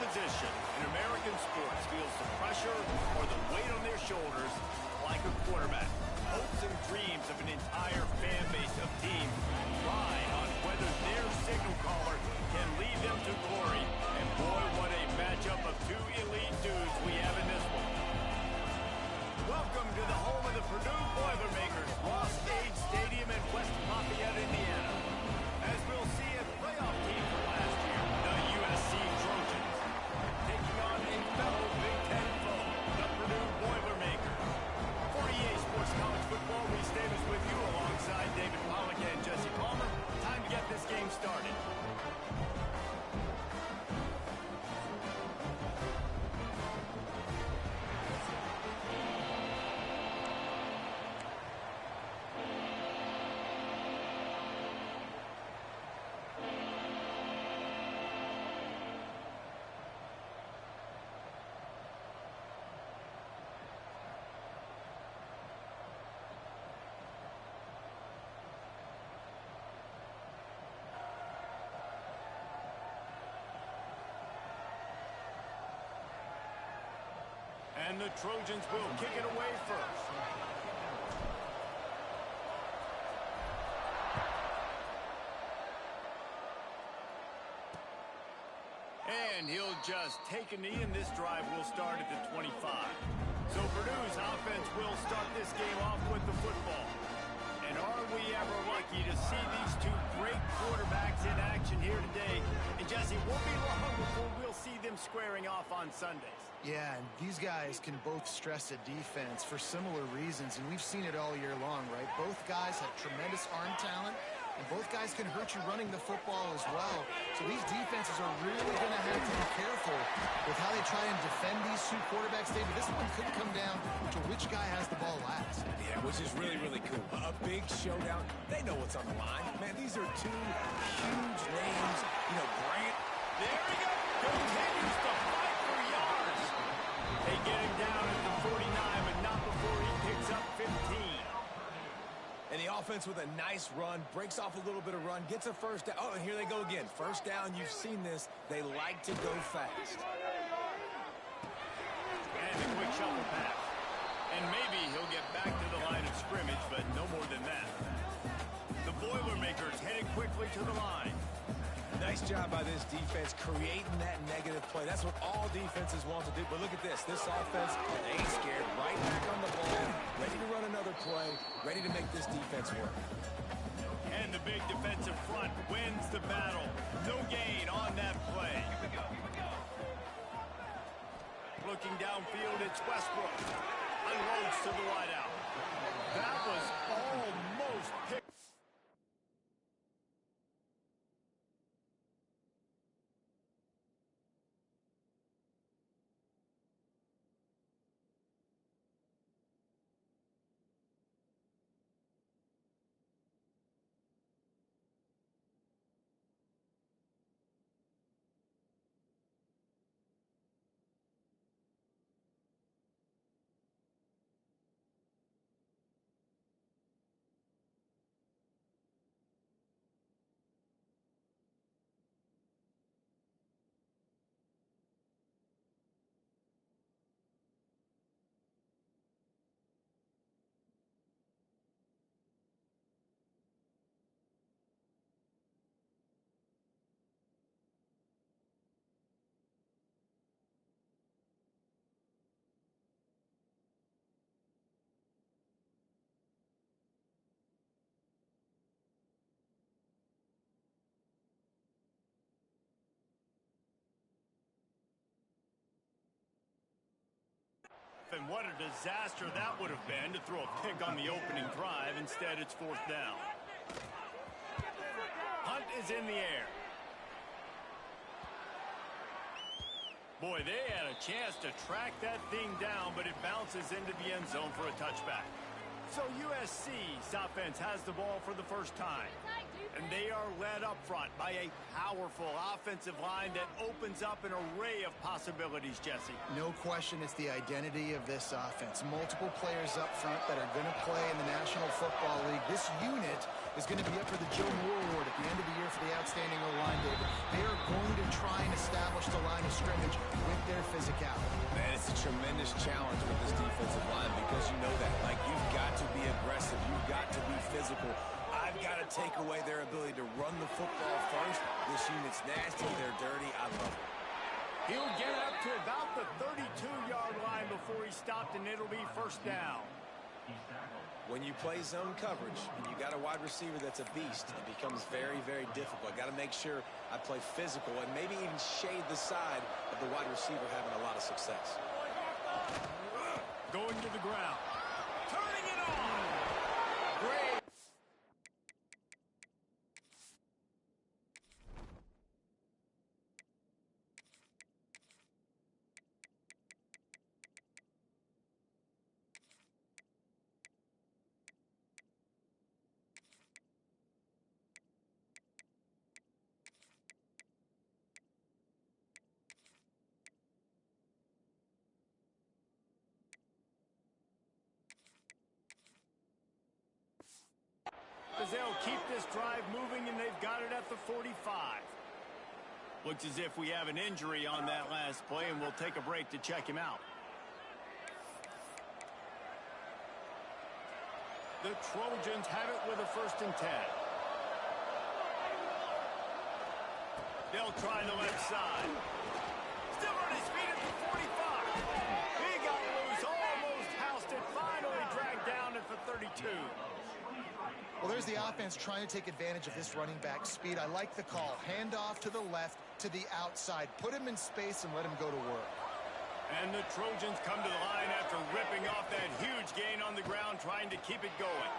Position in American sports feels the pressure or the weight on their shoulders like a quarterback. Hopes and dreams of an entire fan base of teams ride on whether their signal caller can lead them to glory. And boy, what a matchup of two elite dudes we have in this one. Welcome to the home of the Purdue Boilermakers, Ross Gage Stadium in West Lafayette, Indiana. As we'll see a playoff team from last year, the USC Trojans, taking on a fellow Big Ten foe, the Purdue Boilermakers. For EA Sports College Football, Reese Davis with you alongside David Pollack and Jesse Palmer. Time to get this game started. And the Trojans will kick it away first. And he'll just take a knee, and this drive will start at the 25. So Purdue's offense will start this game off with the football. And are we ever lucky to see these two great quarterbacks in action here today? And Jesse, it won't be long before we'll see them squaring off on Sundays. Yeah, and these guys can both stress a defense for similar reasons, and we've seen it all year long, right? Both guys have tremendous arm talent, and both guys can hurt you running the football as well. So these defenses are really going to have to be careful with how they try and defend these two quarterbacks, David. This one could come down to which guy has the ball last. Yeah, which is really, really cool. A big showdown. They know what's on the line. Man, these are two huge names. You know, Grant. There he goes. Continues to fight for yards. They get him down at the 49, but not before he picks up 15. And the offense with a nice run, breaks off a little bit of run, gets a first down. Oh, and here they go again. First down, you've seen this. They like to go fast. And a quick shuffle pass. And maybe he'll get back to the line of scrimmage, but no more than that. The Boilermakers headed quickly to the line. Nice job by this defense creating that negative play. That's what all defenses want to do. But look at this. This offense, they ain't scared. Right back on the ball, ready to run another play, ready to make this defense work. And the big defensive front wins the battle. No gain on that play. Looking downfield, it's Westbrook. Unloads to the wideout. That was almost picked. And what a disaster that would have been to throw a pick on the opening drive. Instead, it's fourth down. Hunt is in the air. Boy, they had a chance to track that thing down, but it bounces into the end zone for a touchback. So USC's offense has the ball for the first time. And they are led up front by a powerful offensive line that opens up an array of possibilities, Jesse. No question it's the identity of this offense. Multiple players up front that are going to play in the National Football League. This unit is going to be up for the Joe Moore Award at the end of the year for the outstanding O-line, David. They are going to try and establish the line of scrimmage with their physicality. Man, it's a tremendous challenge with this defensive line because you know that. Like, you've got to be aggressive. You've got to be physical. I've got to take away their ability to run the football first. This unit's nasty. They're dirty. I love it. He'll get up to about the 32-yard line before he stopped, and it'll be first down. When you play zone coverage and you got a wide receiver that's a beast, it becomes very, very difficult. I got to make sure I play physical and maybe even shade the side of the wide receiver having a lot of success. Going to the ground. Turning it on. Great. As they'll keep this drive moving, and they've got it at the 45. Looks as if we have an injury on that last play, and we'll take a break to check him out. The Trojans have it with a 1st and 10. They'll try the left side. Still on his feet at the 45. He got loose, almost housed it, finally dragged down at the 32. Well, there's the offense trying to take advantage of this running back speed. I like the call. Hand off to the left, to the outside. Put him in space and let him go to work. And the Trojans come to the line after ripping off that huge gain on the ground, trying to keep it going.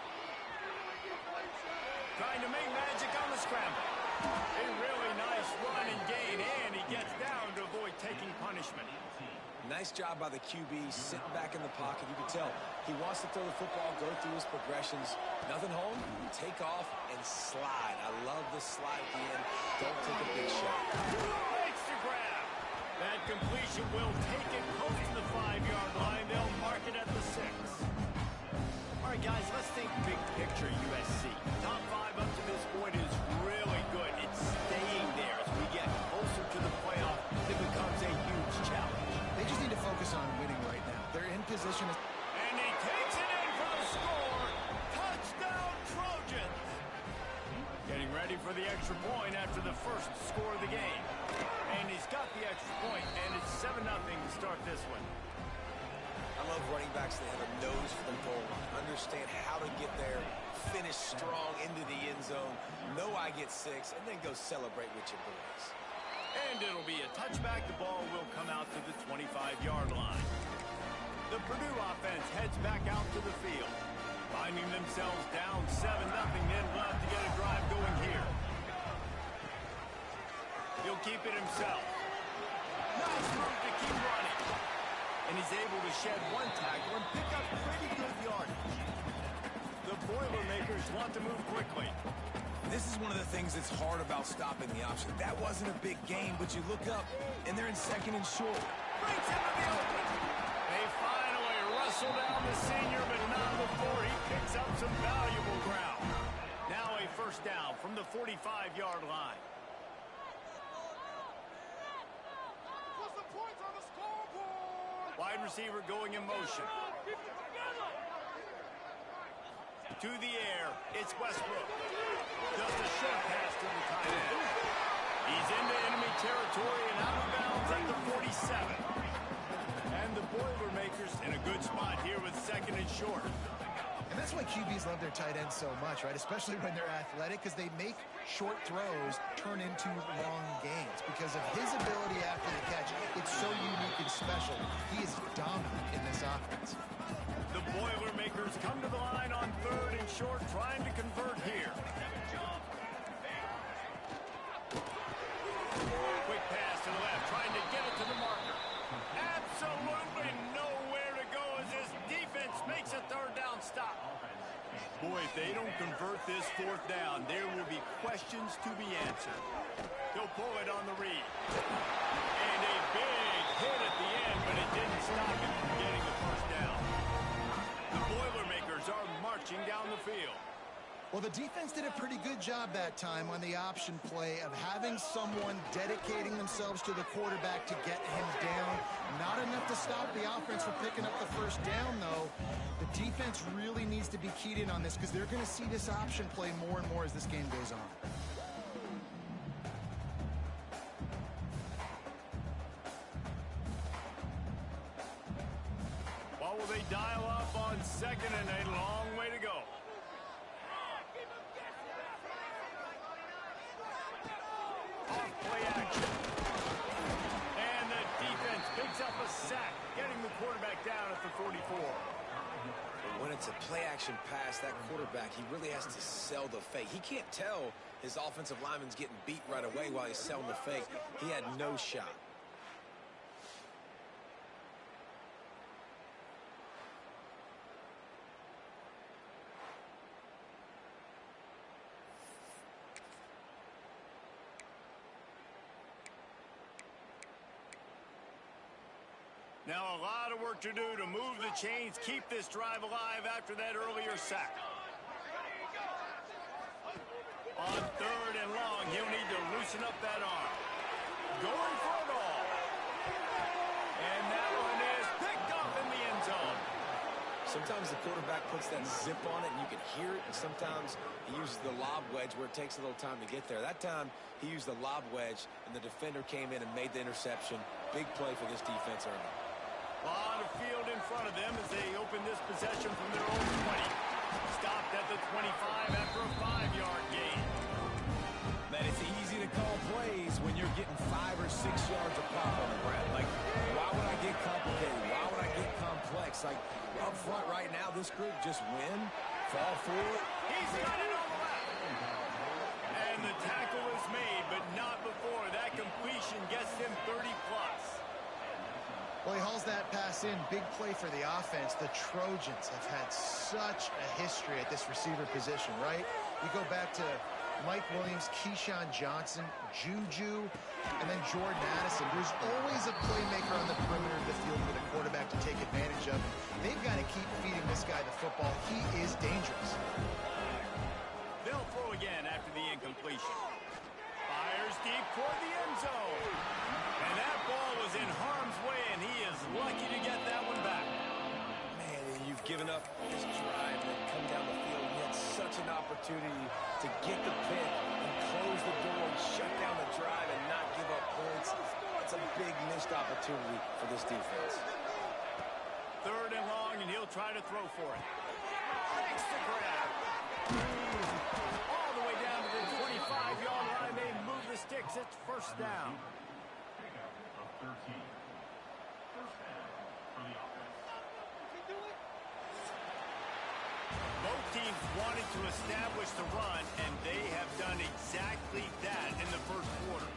Trying to make magic on the scramble. A really nice run and gain, and he gets down to avoid taking punishment. Nice job by the QB, sitting back in the pocket. You can tell he wants to throw the football, go through his progressions. Nothing home, take off and slide. I love the slide at the end. Don't take a big shot. Makes the grab. That completion will take it close to the 5-yard line. They'll mark it at the 6. All right, guys, let's think big picture USC. Top 5 up to this point is really good. It's staying there as we get closer to the playoff. It becomes a huge challenge. They just need to focus on winning right now. They're in position. And he takes it in for the score. Touchdown, Trojans. Getting ready for the extra point after the first score of the game. And he's got the extra point, and it's 7-0 to start this one. I love running backs that have a nose for the goal. Understand how to get there, finish strong into the end zone, know I get 6, and then go celebrate with your boys. And it'll be a touchback. The ball will come out to the 25-yard line. The Purdue offense heads back out to the field, finding themselves down 7-0, then left to get a drive going here. He'll keep it himself. Nice move to keep running. And he's able to shed one tackle and pick up pretty good yardage. The Boilermakers want to move quickly. This is one of the things that's hard about stopping the option. That wasn't a big gain, but you look up, and they're in 2nd and short. Brings him to the open. They finally wrestle down the senior, but not before he picks up some valuable ground. Now a 1st down from the 45-yard line. Put some points on the scoreboard. Wide receiver going in motion. To the air, it's Westbrook. Just a short pass to the tight end. He's into enemy territory and out of bounds at the 47. And the Boilermakers in a good spot here with 2nd and short. And that's why QBs love their tight ends so much, right? Especially when they're athletic, because they make short throws turn into long gains because of his ability after the catch. It's so unique and special. special. He is dominant in this offense. The Boilermakers come to the line on 3rd and short, trying to convert here. Quick pass to the left, trying to get it to the marker. Absolutely nowhere to go as this defense makes a 3rd down stop. Boy, if they don't convert this 4th down, there will be questions to be answered. He'll pull it on the read. And a big hit at the end, but it didn't stop him from getting the 1st down. The Boilermakers are marching down the field. Well, the defense did a pretty good job that time on the option play of having someone dedicating themselves to the quarterback to get him down. Not enough to stop the offense from picking up the 1st down, though. The defense really needs to be keyed in on this because they're going to see this option play more and more as this game goes on. What will they dial up on 2nd and a long way to go? Off-play action. And the defense picks up a sack, getting the quarterback down at the 44. When it's a play-action pass, that quarterback, he really has to sell the fake. He can't tell his offensive lineman's getting beat right away while he's selling the fake. He had no shot. Now a lot of work to do to move the chains, keep this drive alive after that earlier sack. On 3rd and long, he'll need to loosen up that arm. Going for it all. And that one is picked off in the end zone. Sometimes the quarterback puts that zip on it and you can hear it, and sometimes he uses the lob wedge where it takes a little time to get there. That time he used the lob wedge and the defender came in and made the interception. Big play for this defense early. A lot of field in front of them as they open this possession from their own 20. Stopped at the 25 after a 5-yard gain. Man, it's easy to call plays when you're getting 5 or 6 yards of pop on the ground. Like, why would I get complicated? Why would I get complex? Like, up front right now, this group just win, fall forward. He's got it on the left. And the tackle is made, but not before that completion gets him 30-plus. Well, he hauls that pass in. Big play for the offense. The Trojans have had such a history at this receiver position, right? You go back to Mike Williams, Keyshawn Johnson, Juju, and then Jordan Addison. There's always a playmaker on the perimeter of the field for the quarterback to take advantage of. They've got to keep feeding this guy the football. He is dangerous. They'll throw again after the incompletion. Fires deep toward the end zone. And that ball was in harm's way, and he is lucky to get that one back. Man, you've given up this drive and come down the field. You had such an opportunity to get the pick and close the door and shut down the drive and not give up points. It's a big missed opportunity for this defense. 3rd and long, and he'll try to throw for it. Makes the grab. All the way down to the 25-yard line. They move the sticks. It's 1st down. Both teams wanted to establish the run, and they have done exactly that in the 1st quarter.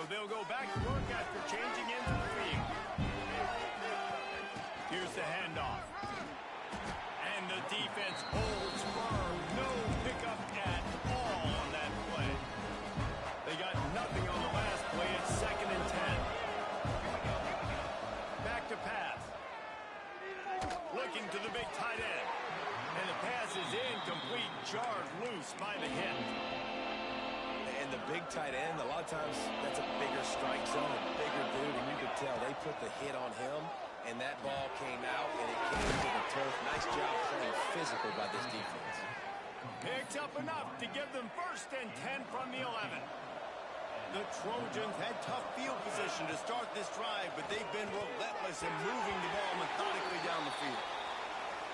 So they'll go back to work after changing into the field. Here's the handoff. And the defense holds firm. No pickup at all on that play. They got nothing on the last play. It's 2nd and 10. Back to pass. Looking to the big tight end. And the pass is incomplete, jarred loose by the hit. And the big tight end, a lot of times that's a bigger strike zone, a bigger dude, and you could tell they put the hit on him, and that ball came out, and it came to the turf. Nice job playing physical by this defense. Picked up enough to give them 1st and 10 from the 11. The Trojans had tough field position to start this drive, but they've been relentless in moving the ball methodically down the field.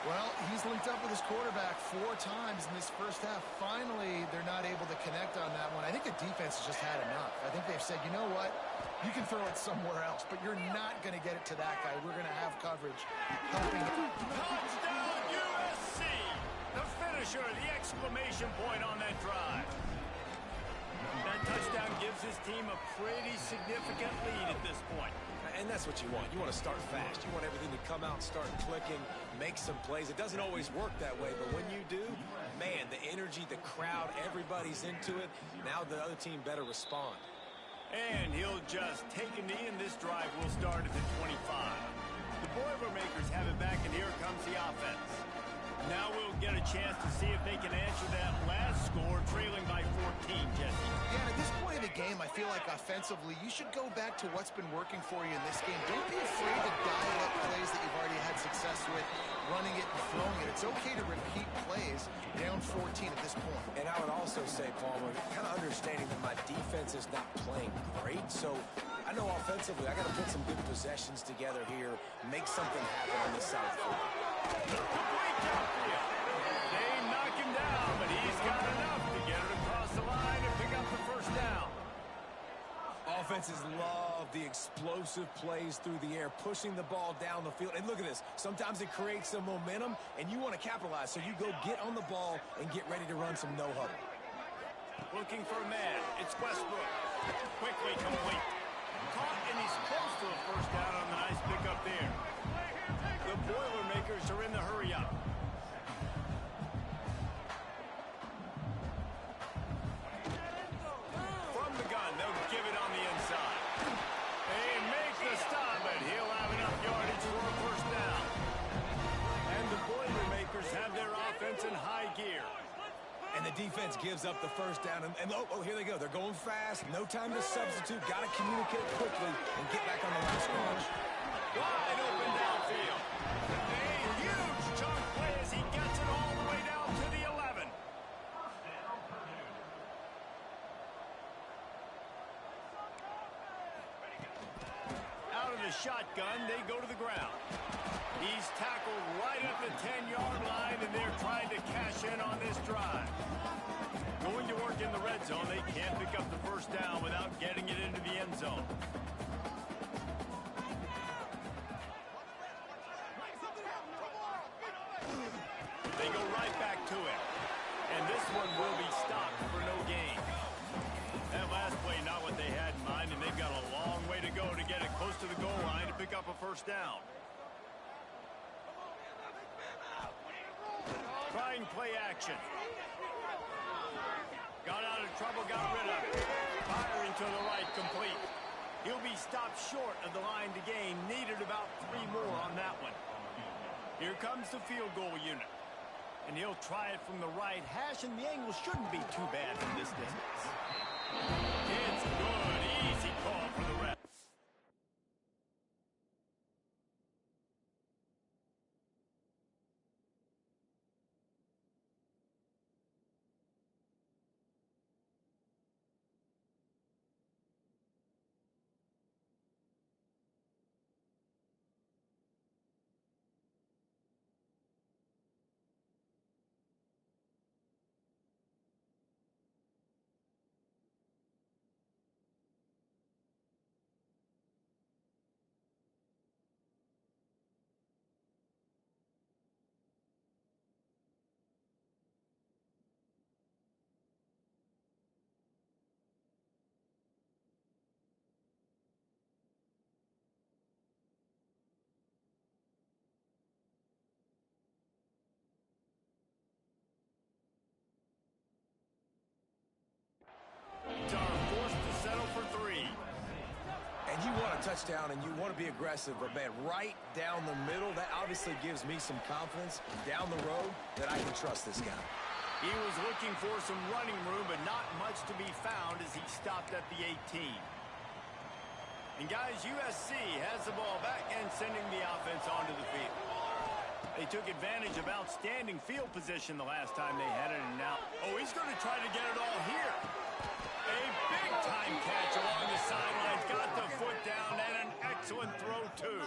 Well, he's linked up with his quarterback 4 times in this first half. Finally, they're not able to connect on that one. I think the defense has just had enough. I think they've said, you know what? You can throw it somewhere else, but you're not going to get it to that guy. We're going to have coverage helping it. Touchdown, USC! The finisher, the exclamation point on that drive. That touchdown gives his team a pretty significant lead at this point. And that's what you want. You want to start fast. You want everything to come out and start clicking, make some plays. It doesn't always work that way, but when you do, man, the energy, the crowd, everybody's into it. Now the other team better respond. And he'll just take a knee, and this drive will start at the 25. The Boilermakers have it back, and here comes the offense. Now we'll get a chance to see if they can answer that last score, trailing by 14, Jesse. Yeah, at this point of the game, I feel like offensively, you should go back to what's been working for you in this game. Don't be afraid to dial up plays that you've already had success with, running it and throwing it. It's okay to repeat plays down 14 at this point. And I would also say, Palmer, kind of understanding that my defense is not playing great, so I know offensively I got to put some good possessions together here, make something happen on this side of the field. Complete downfield. They knock him down, but he's got enough to get it across the line and pick up the 1st down. Offenses love the explosive plays through the air, pushing the ball down the field. And look at this. Sometimes it creates some momentum, and you want to capitalize. So you go get on the ball and get ready to run some no-huddle. Looking for a man. It's Westbrook. Quickly complete. Caught, and he's close to a 1st down on the nice pickup there. The Boilermakers are in the hurry-up. From the gun, they'll give it on the inside. They make the stop, but he'll have enough yardage for a 1st down. And the Boilermakers have their offense in high gear. And the defense gives up the 1st down. And oh, here they go. They're going fast. No time to substitute. Got to communicate quickly and get back on the line of scrimmage. Wide open downfield. A huge chunk play as he gets it all the way down to the 11. Out of the shotgun, they go to the ground. He's tackled right at the 10-yard line, and they're trying to cash in on this drive. Going to work in the red zone. They can't pick up the 1st down without getting it into the end zone. They go right back to it. And this one will be stopped for no gain. That last play, not what they had in mind, and they've got a long way to go to get it close to the goal line to pick up a 1st down. Trying play action. Got out of trouble, got rid of it. Firing to the right, complete. He'll be stopped short of the line to gain. Needed about 3 more on that one. Here comes the field goal unit. And he'll try it from the right hash, and the angle shouldn't be too bad from this distance. It's good. Easy call for the ref. touchdown, and you want to be aggressive, but, man, right down the middle, that obviously gives me some confidence down the road that I can trust this guy. He was looking for some running room, but not much to be found as he stopped at the 18. And, guys, USC has the ball back and sending the offense onto the field. They took advantage of outstanding field position the last time they had it, and now, oh, he's going to try to get it all here. A big-time catch along the sidelines, got the foot down, and an excellent throw, too.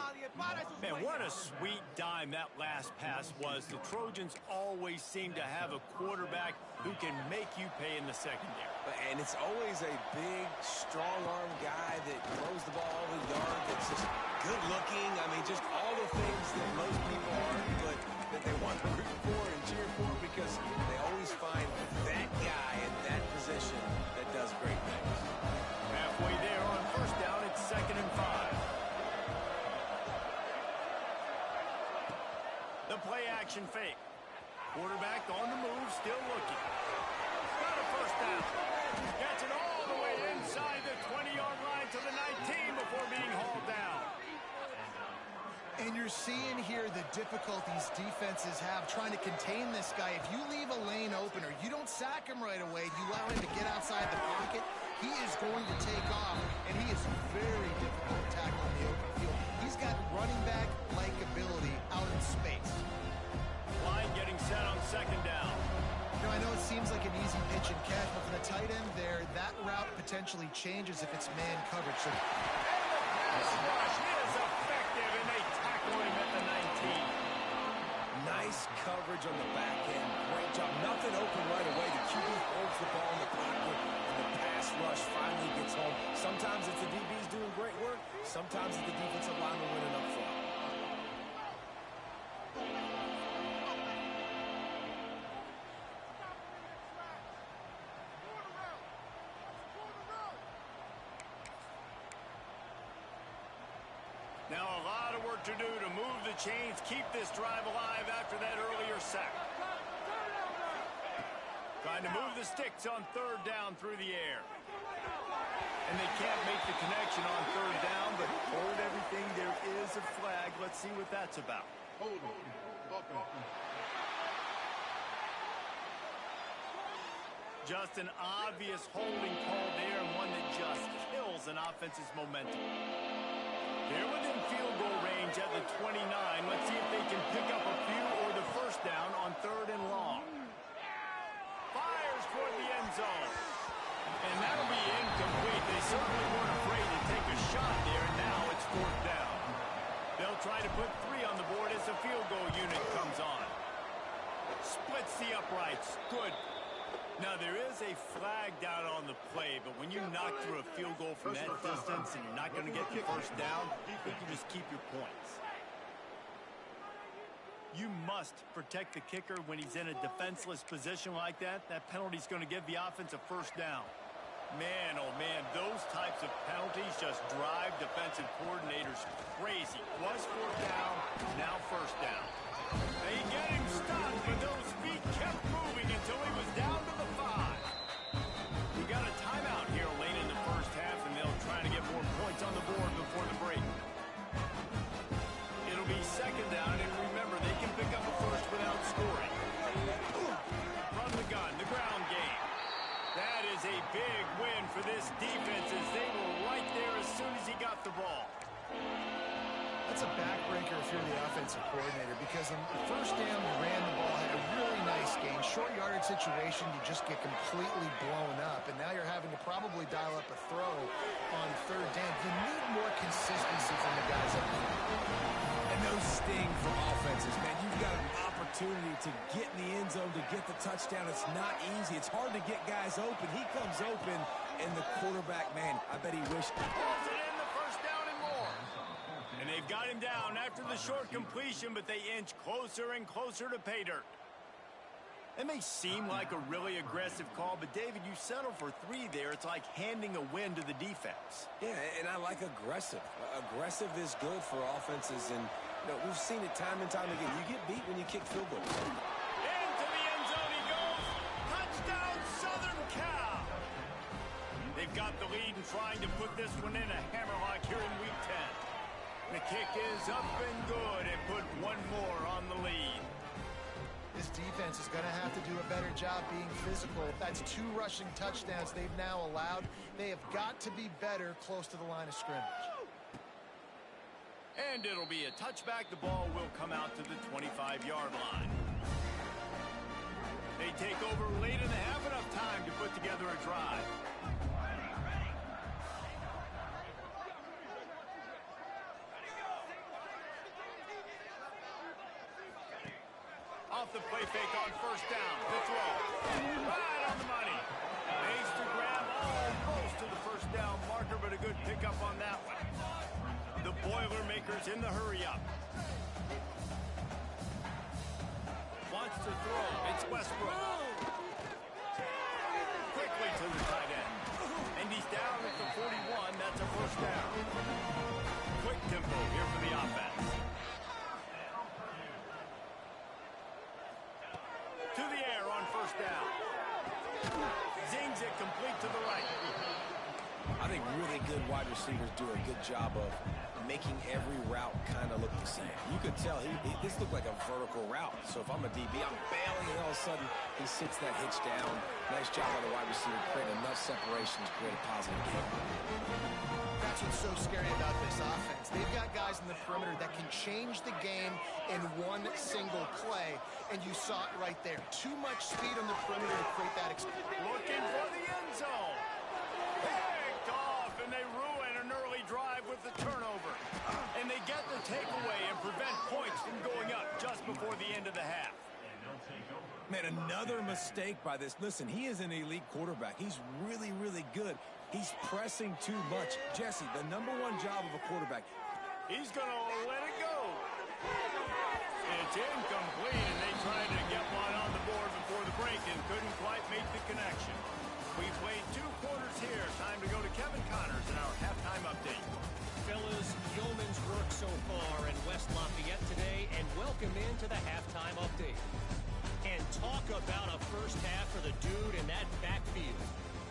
Man, what a sweet dime that last pass was. The Trojans always seem to have a quarterback who can make you pay in the secondary. And it's always a big, strong-arm guy that throws the ball all the yard, that's just good-looking. I mean, just all the things that most people aren't, but that they want to root for and cheer for because they always find that guy in that position that does great things. Halfway there on first down, it's 2nd and 5. The play-action fake. Quarterback on the move, still looking. Got a first down. Gets it all the way inside the 20-yard line to the 19 before being hauled down. And you're seeing here the difficulties defenses have trying to contain this guy. If you leave a lane open or you don't sack him right away, you allow him to get outside the pocket, he is going to take off, and he is very difficult to tackle in the open field. He's got running back-like ability out in space. Line getting set on 2nd down. You know, I know it seems like an easy pitch and catch, but for the tight end there, that route potentially changes if it's man coverage. So this rush is effective, and they tackle him at the 19. Nice coverage on the back end. Great job. Nothing open right away. The QB holds the ball in the pocket, and the pass rush finally gets home. Sometimes it's the DBs doing great work. Sometimes it's the defensive lineman winning up front. Now a lot of work to do to move the chains, keep this drive alive after that earlier sack. Trying to move the sticks on 3rd down through the air. And they can't make the connection on 3rd down, but hold everything, there is a flag. Let's see what that's about. Hold on. Just an obvious holding call there, and one that just kills an offense's momentum. They're within field goal range at the 29. Let's see if they can pick up a few or the first down on 3rd and long. Fires toward the end zone. And that'll be incomplete. They certainly weren't afraid to take a shot there, and now it's 4th down. They'll try to put 3 on the board as the field goal unit comes on. Splits the uprights. Good. Now, there is a flag down on the play, but when you knock through a field goal from that distance and you're not going to get the first down, you can just keep your points. You must protect the kicker when he's in a defenseless position like that. That penalty's going to give the offense a first down. Man, oh man, those types of penalties just drive defensive coordinators crazy. Was 4th down, now first down. They get him stopped, but those feet kept moving until he was down to the 5. We got a timeout here late in the first half, and they'll try to get more points on the board before the break. It'll be 2nd down, and remember, they can pick up a first without scoring. From the gun, the ground game. That is a big win for this defense as they were right there as soon as he got the ball. that's a backbreaker if you're the offensive coordinator, because on the first down, you ran the ball, had a really nice gain. Short yardage situation, you just get completely blown up, and now you're having to probably dial up a throw on 3rd down. You need more consistency from the guys up there. And those sting for offenses, man. You've got an opportunity to get in the end zone, to get the touchdown. It's not easy. It's hard to get guys open. He comes open, and the quarterback, man, I bet he wished. Pulls it in, the first down and more. And they've got him down after the short completion, but they inch closer and closer to pay dirt. It may seem like a really aggressive call, but David, you settle for 3 there. It's like handing a win to the defense. Yeah, and I like aggressive. Aggressive is good for offenses, and you know, we've seen it time and time again. You get beat when you kick field goals. Into the end zone he goes. Touchdown, Southern Cal. They've got the lead and trying to put this one in a hammerlock here in week 10. The kick is up and good and put one more on the lead. This defense is going to have to do a better job being physical. That's 2 rushing touchdowns they've now allowed. They have got to be better close to the line of scrimmage. And it'll be a touchback. The ball will come out to the 25-yard line. They take over late in the half, enough time to put together a drive. Off the play fake on first down. The throw. Right on the money. Makes the grab almost to the first down marker, but a good pickup on that one. The Boilermakers in the hurry-up. Wants to throw. It's Westbrook. Quickly to the tight end. And he's down at the 41. That's a first down. Quick tempo here for the offense. To the air on first down. Zings it complete to the right. I think really good wide receivers do a good job of making every route kind of look the same. You could tell this looked like a vertical route. So if I'm a DB, I'm bailing, and all of a sudden he sits that hitch down. Nice job by the wide receiver, creating enough separation to create a positive game. That's what's so scary about this offense. They've got guys in the perimeter that can change the game in one single play, and you saw it right there. Too much speed on the perimeter to create that experience. Looking for the end zone. Picked off, and they ruin an early drive with the turnover. And they get the takeaway and prevent points from going up just before the end of the half. Man, another mistake by this. Listen, he is an elite quarterback. He's really, really good. He's pressing too much. Jesse, the #1 job of a quarterback. He's going to let it go. It's incomplete, and they tried to get one on the board before the break and couldn't quite make the connection. We played 2 quarters here. Time to go to Kevin Connors in our halftime update. Fellas, yeoman's work so far in West Lafayette today, and welcome into the halftime update. And talk about a first half for the dude in that backfield.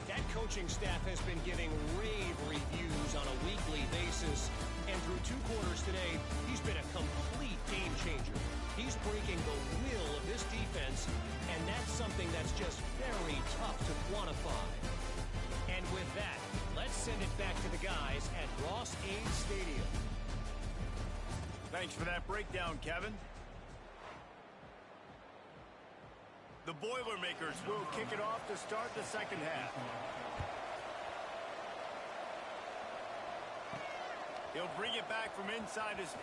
That coaching staff has been giving rave reviews on a weekly basis, and through 2 quarters today, he's been a complete game changer. He's breaking the will of this defense, and that's something that's just very tough to quantify. And with that, let's send it back to the guys at Ross-Ade Stadium. Thanks for that breakdown, Kevin. The Boilermakers will kick it off to start the second half. He'll bring it back from inside his 5.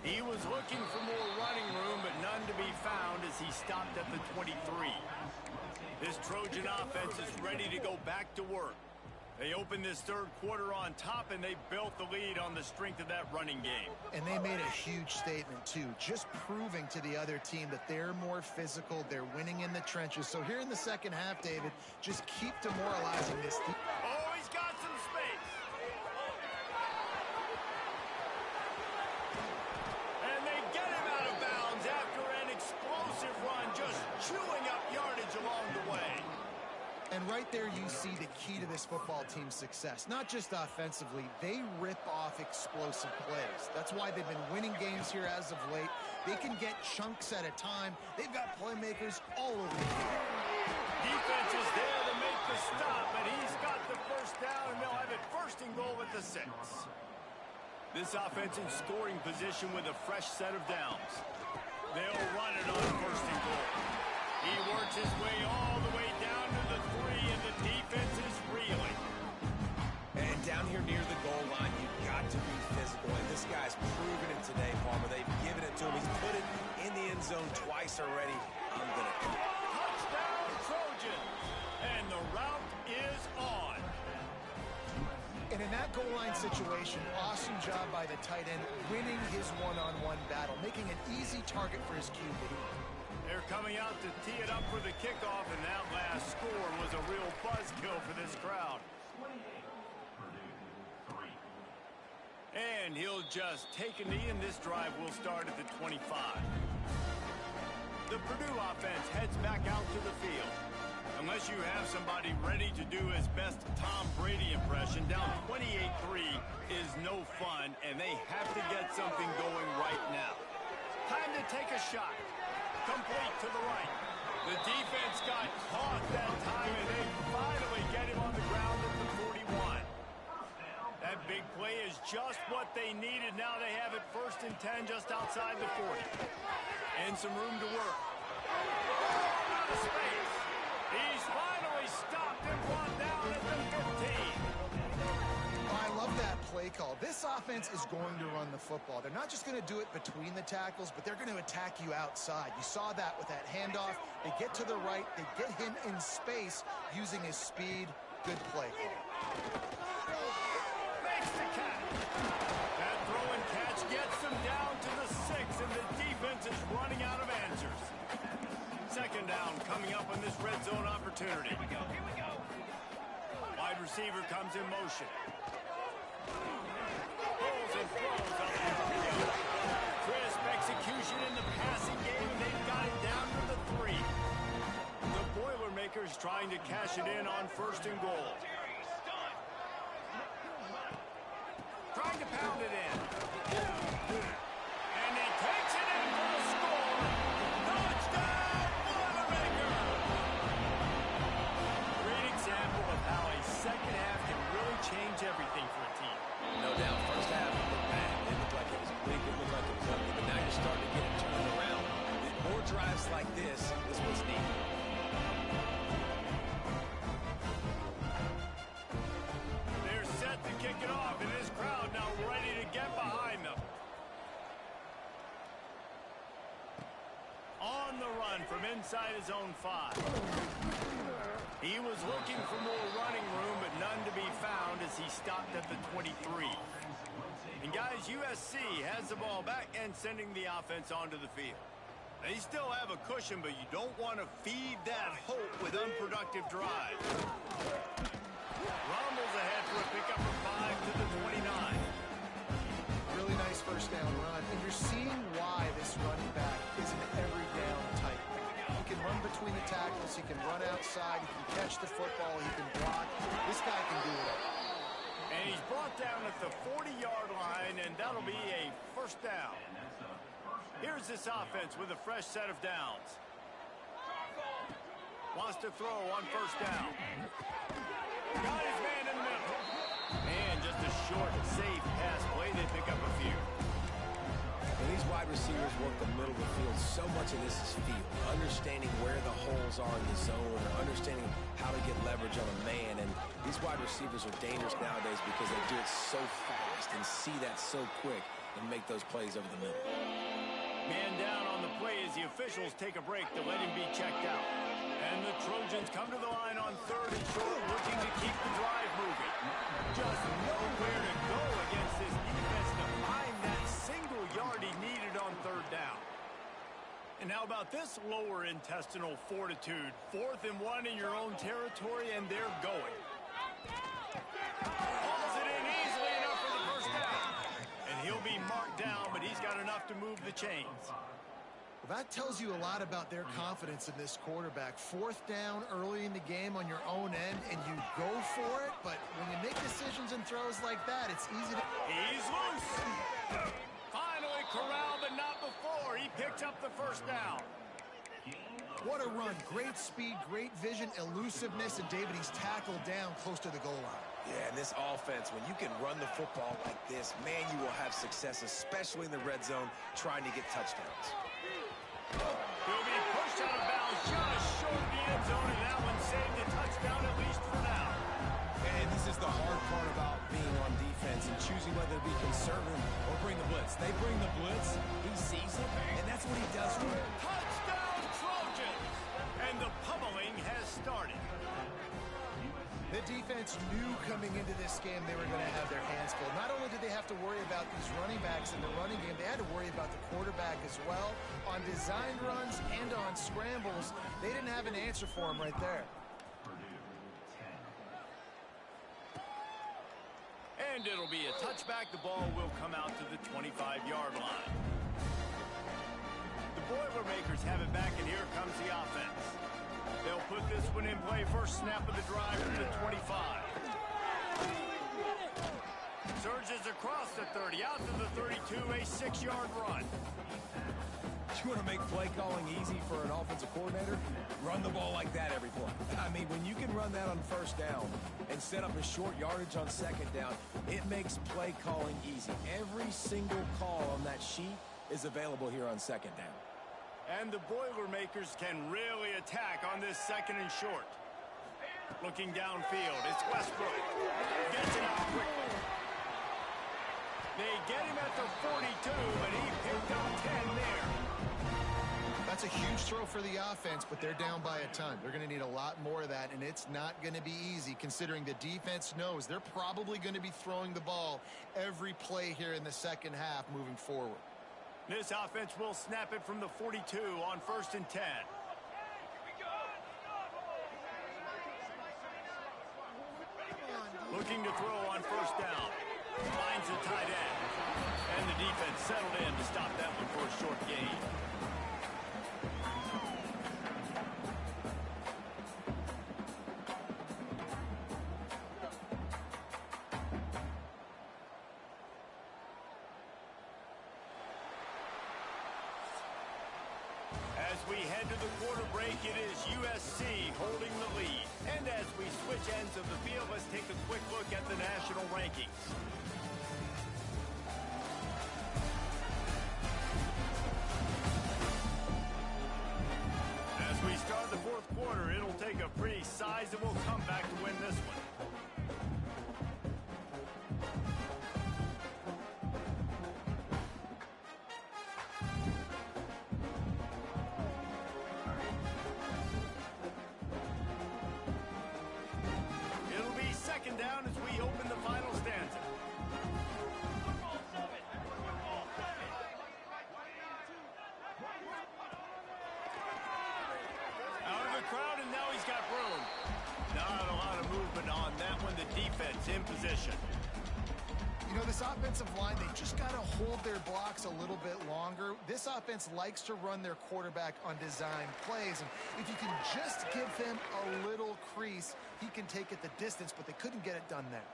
He was looking for more running room, but none to be found as he stopped at the 23. This Trojan offense is ready to go back to work. They opened this 3rd quarter on top, and they built the lead on the strength of that running game. And they made a huge statement, too, just proving to the other team that they're more physical, they're winning in the trenches. So here in the second half, David, just keep demoralizing this team. Oh, he's got some space. And they get him out of bounds after an explosive run, just chewing up yardage along the way. And right there you see the key to this football team's success. Not just offensively, they rip off explosive plays. That's why they've been winning games here as of late. They can get chunks at a time. They've got playmakers all over the field. Defense is there to make the stop, but he's got the first down, and they'll have it 1st and goal at the 6. This offense in scoring position with a fresh set of downs. They'll run it on 1st and goal. He works his way all the way down to the 3, and the defense is reeling. And down here near the goal line, you've got to be physical. And this guy's proven it today, Palmer. They've given it to him. He's put it in the end zone twice already. I'm going to... Touchdown, Trojan! And the route is on. And in that goal line situation, awesome job by the tight end, winning his one-on-one battle, making an easy target for his QB. They're coming out to tee it up for the kickoff, and that last score was a real buzzkill for this crowd. And he'll just take a knee, and this drive will start at the 25. The Purdue offense heads back out to the field. And Unless you have somebody ready to do his best Tom Brady impression, down 28-3 is no fun, and they have to get something going right now. Time to take a shot. Complete to the right. The defense got caught that time, and they finally get him on the ground at the 41. That big play is just what they needed. Now they have it 1st and 10 just outside the 40. And some room to work. Out of space. He's finally stopped and brought down at the 15. I love that play call. This offense is going to run the football. They're not just going to do it between the tackles, but they're going to attack you outside. You saw that with that handoff. They get to the right. They get him in space using his speed. Good play call. Makes the catch. That throw and catch gets them down to the 6, and the defense is running out of answers. 2nd down coming up on this red zone opportunity. Here we go. Wide receiver comes in motion. Pulls and throws up the field. Crisp execution in the passing game, and they've got it down to the 3. The Boilermakers trying to cash it in on 1st and goal. Trying to pound it in. And he takes it in for the score. Touchdown, Boilermaker! Great example of how a second half can really change everything for a team. No doubt, 1st half it looked bad. It looked like it was weak. It looked like it was ugly. But now you're starting to get it turned around. More drives like this is what's needed. They're set to kick it off, and this crowd now ready to get behind them. On the run from inside his own 5. He was looking for more running room, but none to be found as he stopped at the 23. And guys, USC has the ball back and sending the offense onto the field. They still have a cushion, but you don't want to feed that hope with unproductive drives. Rumbles ahead for a pickup of 5 to the 29. Really nice 1st down run, and you're seeing why this running back is an every down type. He can run between the tackles, he can run outside, he can catch the football, he can block. This guy can do it all. And he's brought down at the 40-yard line, and that'll be a 1st down. Here's this offense with a fresh set of downs. Wants to throw on 1st down. Got his man in the middle. And just a short, safe pass play. They pick up a few. When these wide receivers work the middle of the field, so much of this is feel. Understanding where the holes are in the zone, or understanding how to get leverage on a man. And these wide receivers are dangerous nowadays because they do it so fast and see that so quick and make those plays over the middle. Man down on the play as the officials take a break to let him be checked out. And the Trojans come to the line on 3rd and short, looking to keep the drive moving. Just nowhere to go against this defense to find that single yard he needed on 3rd down. And how about this lower intestinal fortitude? 4th and 1 in your own territory, and they're going. Hauls it in easily enough for the 1st down. And he'll be marked down, but he's got enough to move the chains. Well, that tells you a lot about their confidence in this quarterback. 4th down early in the game on your own end, and you go for it, but when you make decisions and throws like that, it's easy to... He's loose. Finally corralled, but not before. He picked up the 1st down. What a run. Great speed, great vision, elusiveness, and David, he's tackled down close to the goal line. Yeah, and this offense, when you can run the football like this, man, you will have success, especially in the red zone, trying to get touchdowns. He'll be pushed out of bounds just short of the end zone, and that one saved a touchdown at least for now. And this is the hard part about being on defense and choosing whether to be conservative or bring the blitz. They bring the blitz, he sees it, and that's what he does for it. Touchdown, Trojans! And the pummeling has started. The defense knew coming into this game they were going to have their hands full. Not only did they have to worry about these running backs in the running game, they had to worry about the quarterback as well. On designed runs and on scrambles, they didn't have an answer for him right there. And it'll be a touchback. The ball will come out to the 25-yard line. The Boilermakers have it back, and here comes the offense. They'll put this one in play. First snap of the drive from the 25. Surges across the 30, out to the 32, a 6-yard run. You want to make play calling easy for an offensive coordinator? Run the ball like that every play. I mean, when you can run that on first down and set up a short yardage on second down, it makes play calling easy. Every single call on that sheet is available here on second down. And the Boilermakers can really attack on this second and short. Looking downfield, it's Westbrook. Gets it out quickly. They get him at the 42, but he picked up 10 there. That's a huge throw for the offense, but they're down by a ton. They're going to need a lot more of that, and it's not going to be easy considering the defense knows they're probably going to be throwing the ball every play here in the second half moving forward. This offense will snap it from the 42 on 1st and 10. Looking to throw on 1st down. Finds a tight end. And the defense settled in to stop that one for a short gain. As we head to the quarter break, it is USC holding the lead. And as we switch ends of the field, let's take a quick look at the national rankings. As we start the 4th quarter, it'll take a pretty sizable comeback to win this one. Down as we open the final stanza. Out of the crowd, and now he's got room. Not a lot of movement on that one. The defense in position. You know, this offensive line, they just got to hold their blocks a little bit longer. This offense likes to run their quarterback on design plays, and if you can just give him a little crease, he can take it the distance, but they couldn't get it done there.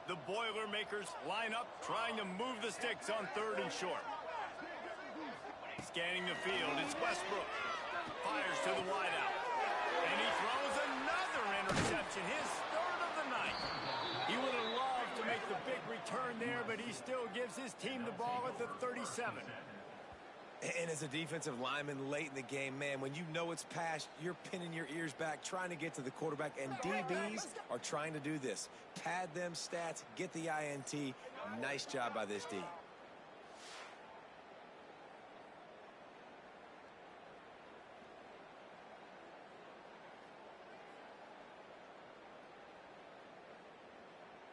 The Boilermakers line up, trying to move the sticks on 3rd and short. Scanning the field, it's Westbrook. Fires to the wideout. And he throws another interception, his 3rd of the night. He would have loved to make the big return there, but he still gives his team the ball at the 37. And as a defensive lineman late in the game, man, when you know it's past, you're pinning your ears back, trying to get to the quarterback, and DBs are trying to do this. Pad them stats, get the INT. Nice job by this D.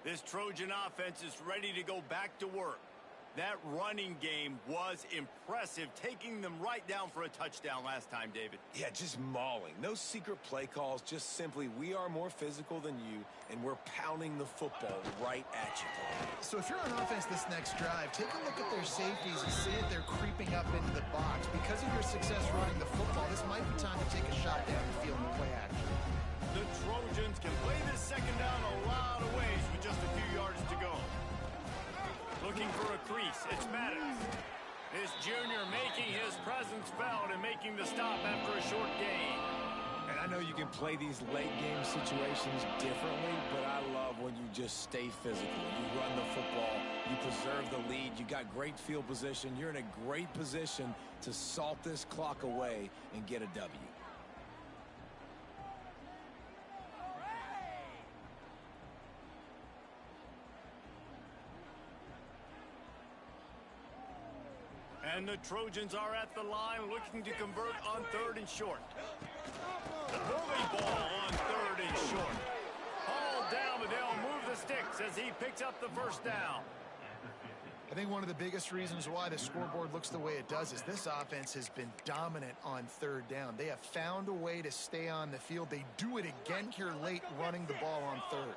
This Trojan offense is ready to go back to work. That running game was impressive, taking them right down for a touchdown last time, David. Yeah, just mauling. No secret play calls, just simply we are more physical than you, and we're pounding the football right at you. So if you're on offense this next drive, take a look at their safeties and see if they're creeping up into the box. Because of your success running the football, this might be time to take a shot down the field and play action. The Trojans can play this second down a lot of ways with just a few yards to go. Looking for a crease, it's Maddox. This junior making his presence felt and making the stop after a short gain. And I know you can play these late game situations differently, but I love when you just stay physical. You run the football, you preserve the lead, you got great field position, you're in a great position to salt this clock away and get a W. And the Trojans are at the line looking to convert on 3rd and short. The bully ball on 3rd and short. Hauled down, but they'll move the sticks as he picks up the 1st down. I think one of the biggest reasons why the scoreboard looks the way it does is this offense has been dominant on 3rd down. They have found a way to stay on the field. They do it again here late, running the ball on 3rd.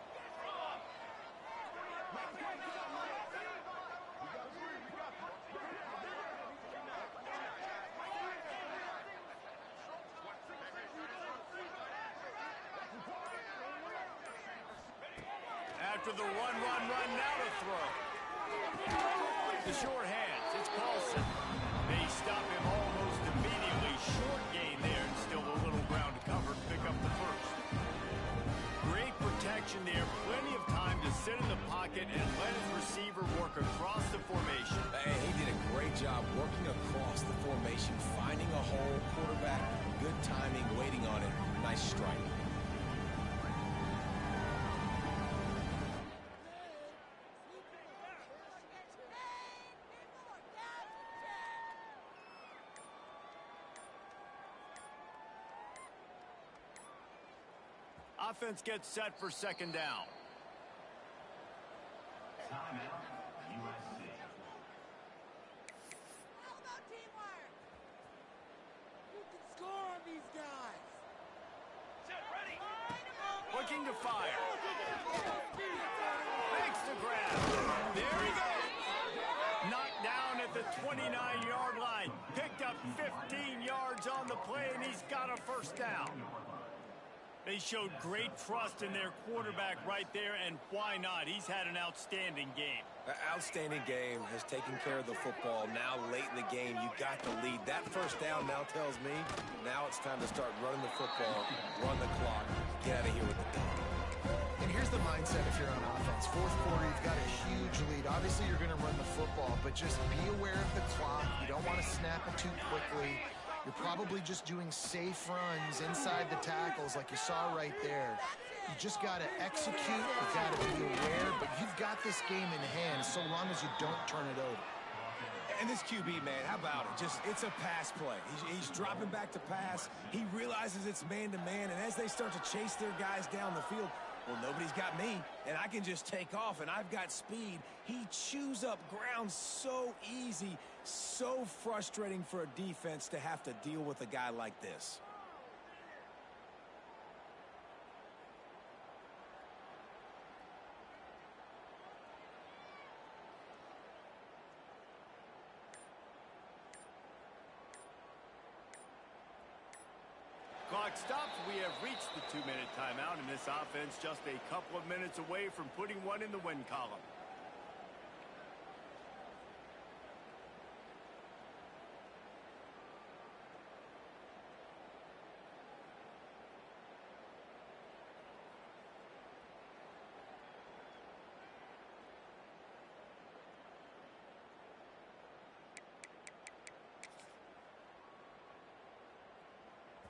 after the run, now to throw. The short hands, it's Paulson. They stop him almost immediately. Short gain there, and still a little ground to cover to pick up the first. Great protection there, plenty of time to sit in the pocket and let his receiver work across the formation. Hey, he did a great job working across the formation, finding a hole, quarterback, good timing, waiting on it. Nice strike. Offense gets set for second down. Timeout, USC. How about teamwork? You can score on these guys. Set, ready. Looking to fire. Makes the grab. There he goes. Knocked down at the 29-yard line. Picked up 15 yards on the play, and he's got a first down. They showed great trust in their quarterback right there, and why not? He's had an outstanding game. An outstanding game, has taken care of the football. Now late in the game, you got the lead. That first down now tells me now it's time to start running the football, run the clock, get out of here with the gun. And here's the mindset if you're on offense. Fourth quarter, you've got a huge lead. Obviously, you're going to run the football, but just be aware of the clock. You don't want to snap it too quickly. You're probably just doing safe runs inside the tackles like you saw right there. You just got to execute. You've got to be aware, but you've got this game in hand so long as you don't turn it over. And this QB, man, how about it? It's a pass play. He's dropping back to pass. He realizes it's man-to-man, and as they start to chase their guys down the field, well, nobody's got me, and I can just take off, and I've got speed. He chews up ground so easy, so frustrating for a defense to have to deal with a guy like this. Clock stops. We have reached the 2-minute timeout, and this offense just a couple of minutes away from putting one in the win column.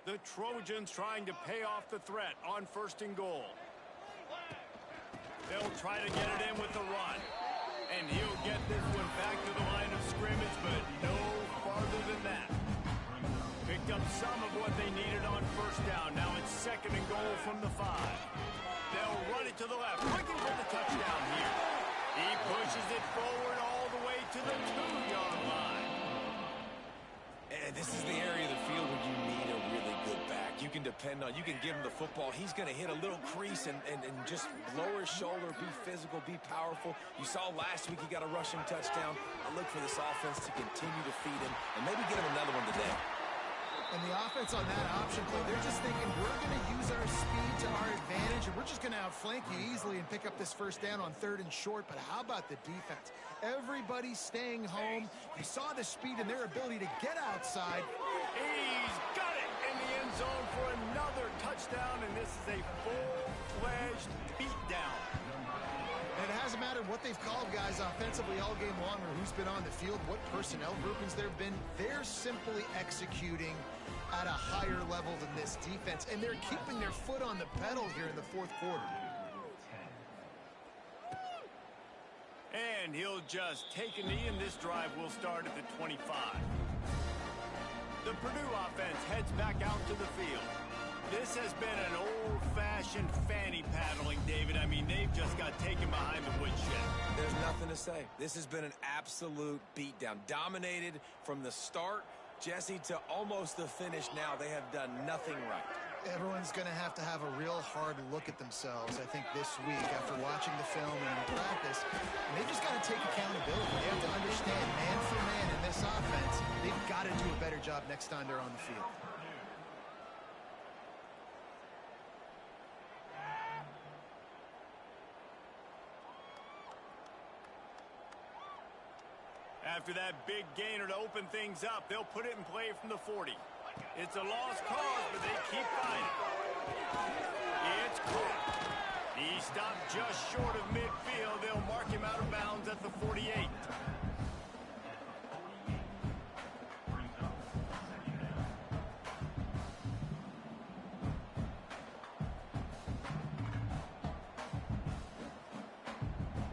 The Trojans trying to pay off the threat on 1st and goal. They'll try to get it in with the run. And he'll get this one back to the line of scrimmage, but no farther than that. Picked up some of what they needed on 1st down. Now it's 2nd and goal from the 5. They'll run it to the left, looking for the touchdown here. He pushes it forward all the way to the 2-yard line. And this is the area of the field where you need a really good back. You can depend on, you can give him the football. He's going to hit a little crease and just lower his shoulder, be physical, be powerful. You saw last week he got a rushing touchdown. I look for this offense to continue to feed him and maybe get him another one today. And the offense on that option play, they're just thinking we're going to use our speed to our advantage, and we're just going to outflank you easily and pick up this first down on 3rd and short. But how about the defense? Everybody's staying home. You saw the speed and their ability to get outside. He's got it in the end zone for another touchdown, and this is a full-fledged beatdown. And it hasn't mattered what they've called guys offensively all game long or who's been on the field, what personnel groupings there have been. They're simply executing at a higher level than this defense, and they're keeping their foot on the pedal here in the 4th quarter. And he'll just take a knee, and this drive will start at the 25. The Purdue offense heads back out to the field. This has been an old-fashioned fanny paddling, David. I mean, they've just got taken behind the woodshed. There's nothing to say. This has been an absolute beatdown. Dominated from the start, Jesse, to almost the finish now. They have done nothing right. Everyone's going to have a real hard look at themselves, I think, this week after watching the film and in practice. And they've just got to take accountability. They have to understand, man for man in this offense, they've got to do a better job next time they're on the field. After that big gainer to open things up, they'll put it in play from the 40. It's a lost cause, but they keep fighting. It's caught. He stopped just short of midfield. They'll mark him out of bounds at the 48.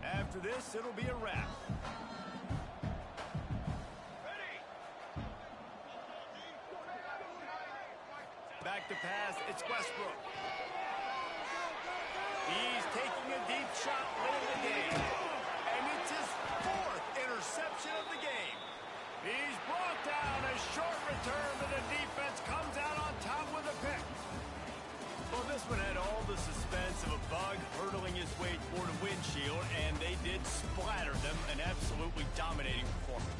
After this, it'll be a wrap. Back to pass, it's Westbrook. He's taking a deep shot late in the game. And it's his 4th interception of the game. He's brought down. A short return, but the defense comes out on top with a pick. Well, this one had all the suspense of a bug hurtling his way toward a windshield, and they did splatter them. An absolutely dominating performance.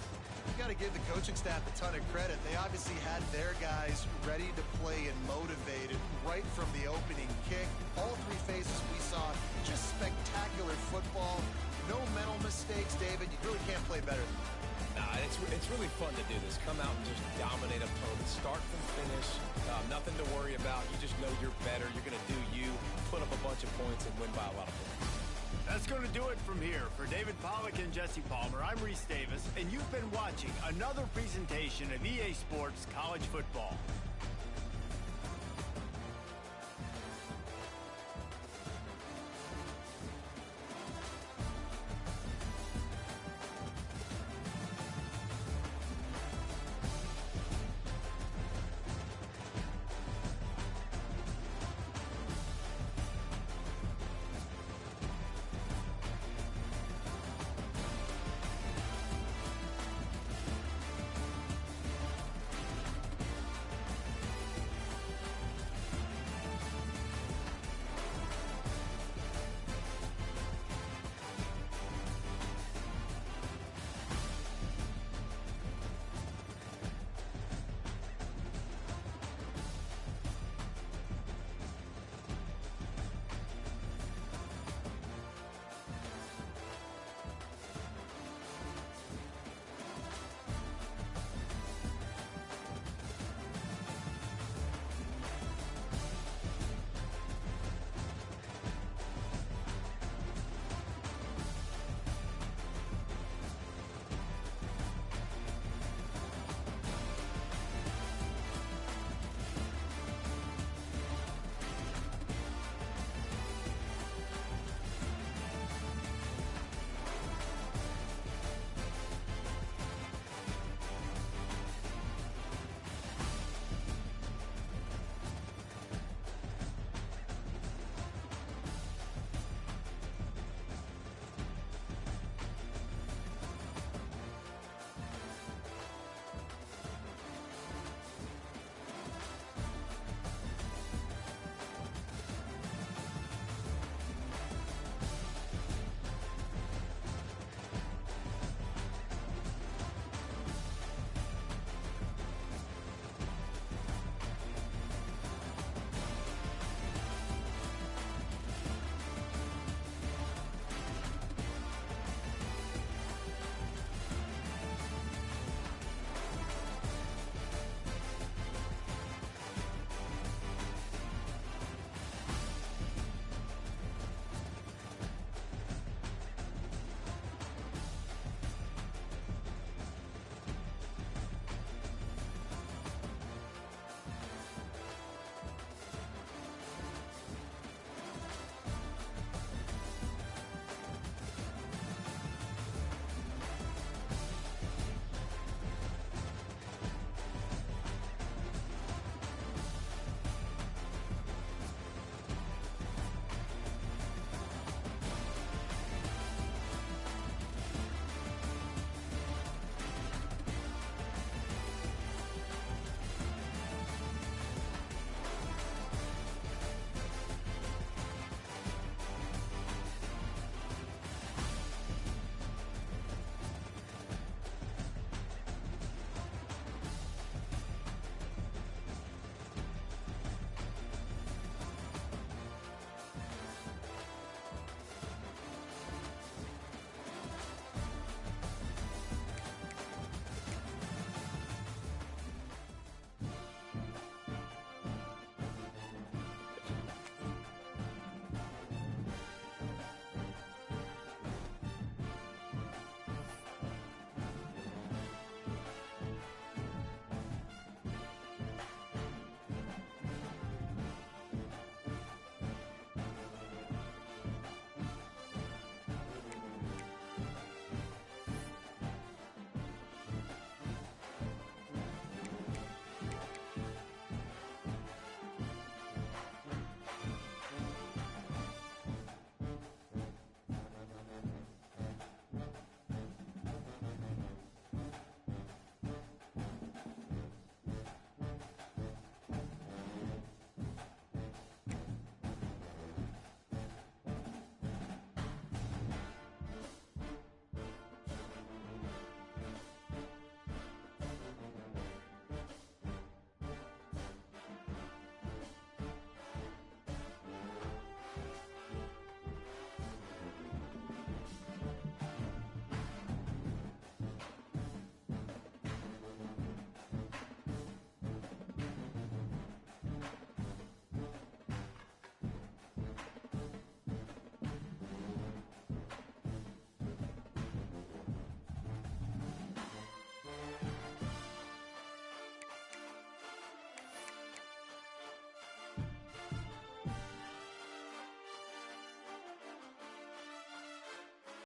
You got to give the coaching staff a ton of credit. They obviously had their guys ready to play and motivated right from the opening kick. All 3 phases we saw just spectacular football. No mental mistakes, David. You really can't play better than that. Nah, it's really fun to do this. Come out and just dominate opponents, start from finish. Nothing to worry about. You just know you're better. You're going to do you, put up a bunch of points, and win by a lot of points. That's going to do it from here. For David Pollack and Jesse Palmer, I'm Reese Davis, and you've been watching another presentation of EA Sports College Football.